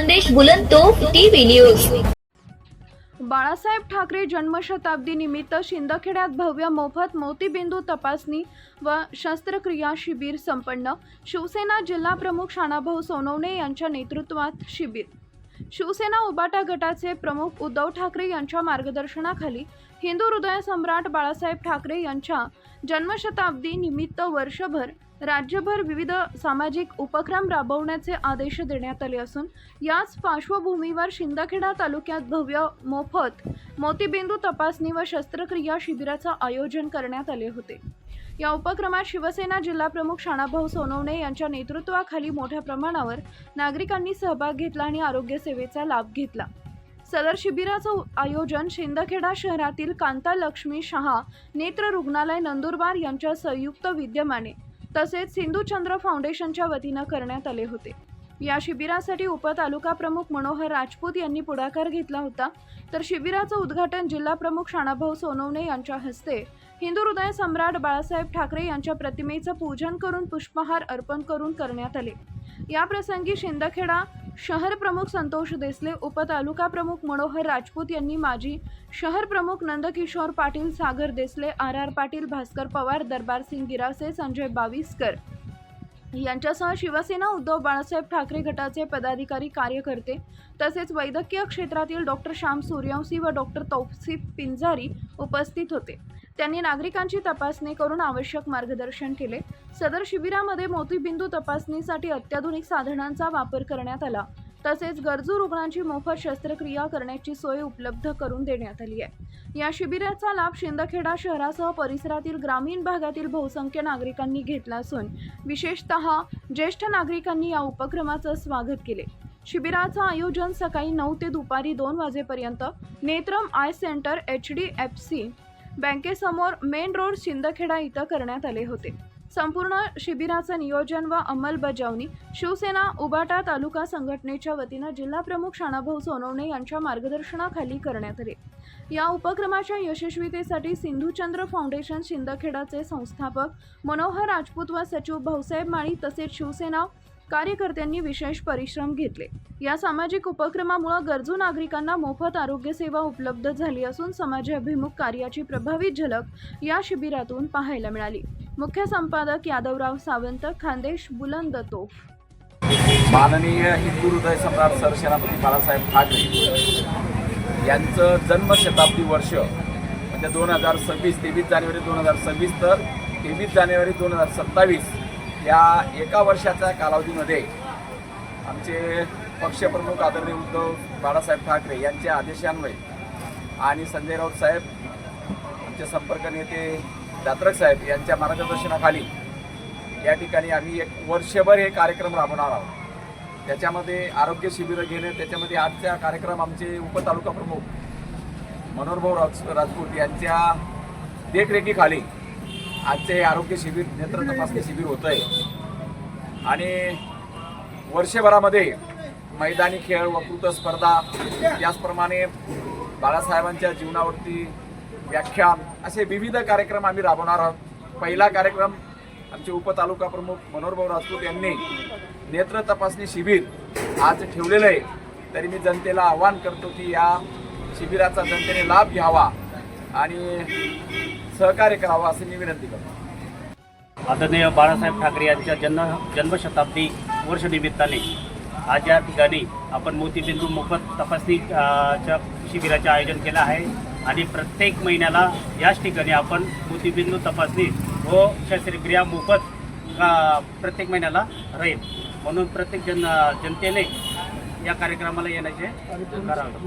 खानदेश बुलंदतोफ TV news. Balasaheb Thackeray जन्मशताब्दी निमित्त शिंदखेड्यात भव्य मोफत मोतीबिंदू तपासणी व शस्त्रक्रिया शिबिर संपन्न। शिवसेना जिल्हा प्रमुख शानाभाऊ सोनवणे यांच्या नेतृत्वात शिबिर। शिवसेना उबाटा गटाचे प्रमुख उद्धव ठाकरे यांच्या मार्गदर्शनाखाली हिंदू हृदय सम्राट बाळासाहेब ठाकरे यांच्या जन्मशताब्दी निमित्त वर्षभर राज्यभर विविध सामाजिक उपक्रम राबवण्याचे आदेश देण्यात आले असून याच पार्श्वभूमीवर शिंदखेडा तालुक्यात भव्य मोफत मोतीबिंदू तपासणी व शस्त्रक्रिया शिबिराचे आयोजन करण्यात आले होते। या उपक्रमात शिवसेना जिल्हा प्रमुख शानाभाऊ सोनवणे यांच्या नेतृत्वाखाली मोठ्या प्रमाणावर नागरिकांनी सहभाग घेतला आणि आरोग्य सेवेचा लाभ घेतला। सदर शिबिराचं आयोजन शिंदखेडा शहरातील कांता लक्ष्मी शहा नेत्र रुग्णालय नंदुरबार यांच्या संयुक्त विद्यमाने तसेच सिंधुचंद्र फाउंडेशनच्या वतीने करण्यात आले होते। या शिबिरासाठी उपतालुका प्रमुख मनोहर राजपूत यांनी पुढाकार घेतला होता, तर शिबिराचं उद्घाटन जिल्हा प्रमुख शानाभाऊ सोनवणे यांच्या हस्ते हिंदू हृदय सम्राट बाळासाहेब ठाकरे यांच्या प्रतिमेचं पूजन करून पुष्पहार अर्पण करून करण्यात आले। या प्रसंगी शिंदखेडा शहर प्रमुख संतोष देसले, उपतालुका प्रमुख मनोहर राजपूत यांनी माजी शहर प्रमुख नंदकिशोर पाटील, सागर देसले, आर पाटील, भास्कर पवार, दरबार सिंग गिरासे, संजय बाविस्कर यांच्यासह शिवसेना उद्धव बाळासाहेब ठाकरे गटाचे पदाधिकारी, कार्यकर्ते तसेच वैद्यकीय क्षेत्रातील डॉक्टर श्याम सूर्यवंशी व डॉक्टर तौसिफ पिंजारी उपस्थित होते। त्यांनी नागरिकांची तपासणी करून आवश्यक मार्गदर्शन केले। सदर शिबिरामध्ये मोतीबिंदू तपासणीसाठी अत्याधुनिक साधनांचा वापर करण्यात आला, तसेच गरजू रुग्णांची मोफत शस्त्रक्रिया करण्याची सोय उपलब्ध करून देण्यात आली आहे। या शिबिराचा लाभ शिंदखेडा शहरासह परिसरातील ग्रामीण भागातील बहुसंख्य नागरिकांनी घेतला असून विशेषतः ज्येष्ठ नागरिकांनी या उपक्रमाचे स्वागत केले। शिबिराचं आयोजन सकाळी 9 ते दुपारी 2 वाजेपर्यंत नेत्रम आय सेंटर HDFC बँकेसमोर मेन रोड शिंदखेडा इथं करण्यात आले होते। संपूर्ण शिबिराचं नियोजन व अंमलबजावणी शिवसेना उबाटा तालुका संघटनेच्या वतीने जिल्हा प्रमुख शानाभाऊ सोनवणे यांच्या मार्गदर्शनाखाली करण्यात आले। या उपक्रमाच्या यशस्वीतेसाठी सिंधुचंद्र फाउंडेशन शिंदखेडाचे संस्थापक मनोहर राजपूत व सचिव भाऊसाहेब माळी तसेच शिवसेना कार्यकर्त्यांनी विशेष परिश्रम घेतले। या सामाजिक उपक्रमामुळे गरजू नागरिकांना मोफत आरोग्य सेवा उपलब्ध झाली असून समाजाभिमुख कार्याची प्रभावी झलक या शिबिरातून पाहायला मिळाली। मुख्य संपादक यादवराव सावंत, खानदेश बुलंदतोफ। माननीय हिंदू हृदय सम्राट सरसेनापती बाळासाहेब ठाकरे यांचं जन्मशताब्दी वर्ष म्हणजे 2026, 23 जानेवारी 2026 तर 23 जानेवारी 2027 या एका वर्षाच्या कालावधीमध्ये आमचे पक्षप्रमुख आदरणीय उद्धव बाळासाहेब ठाकरे यांच्या आदेशान्वये आणि संजय राऊत साहेब, आमचे संपर्क नेते दात्रक साहेब यांच्या मार्गदर्शनाखाली या ठिकाणी आम्ही एक वर्षभर हे कार्यक्रम राबवणार आहोत। त्याच्यामध्ये आरोग्य शिबिरं घेणे, त्याच्यामध्ये आजचा कार्यक्रम आमचे उपतालुका प्रमुख मनोहरभाऊ राजपूत यांच्या देखरेखीखाली आजचे हे आरोग्य शिबिर, नेत्र तपासणी शिबिर होतं आहे। आणि वर्षभरामध्ये मैदानी खेळ, वक्तृत्व स्पर्धा, त्याचप्रमाणे बाळासाहेबांच्या जीवनावरती व्याख्यान असे विविध कार्यक्रम आम्ही राबवणार आहोत। पहिला कार्यक्रम आमचे उपतालुका प्रमुख मनोहरभाऊ राजपूत यांनी नेत्र तपासणी शिबिर आज ठेवलेलं आहे, तरी मी जनतेला आवाहन करतो की या शिबिराचा जनतेने लाभ घ्यावा आणि सहकार्य करावा असे मी विनंती करतो। आदरणीय बाळासाहेब ठाकरे यांच्या जन्मशताब्दी वर्षनिमित्ताने आज या ठिकाणी आपण मोतीबिंदू मोफत तपासणीच्या शिबिराचे आयोजन केलं आहे आणि प्रत्येक महिन्याला याच ठिकाणी आपण मोतीबिंदू तपासणी व शस्त्रक्रिया मोफत प्रत्येक महिन्याला राहील, म्हणून प्रत्येक जनतेने या कार्यक्रमाला येण्याचे करावे।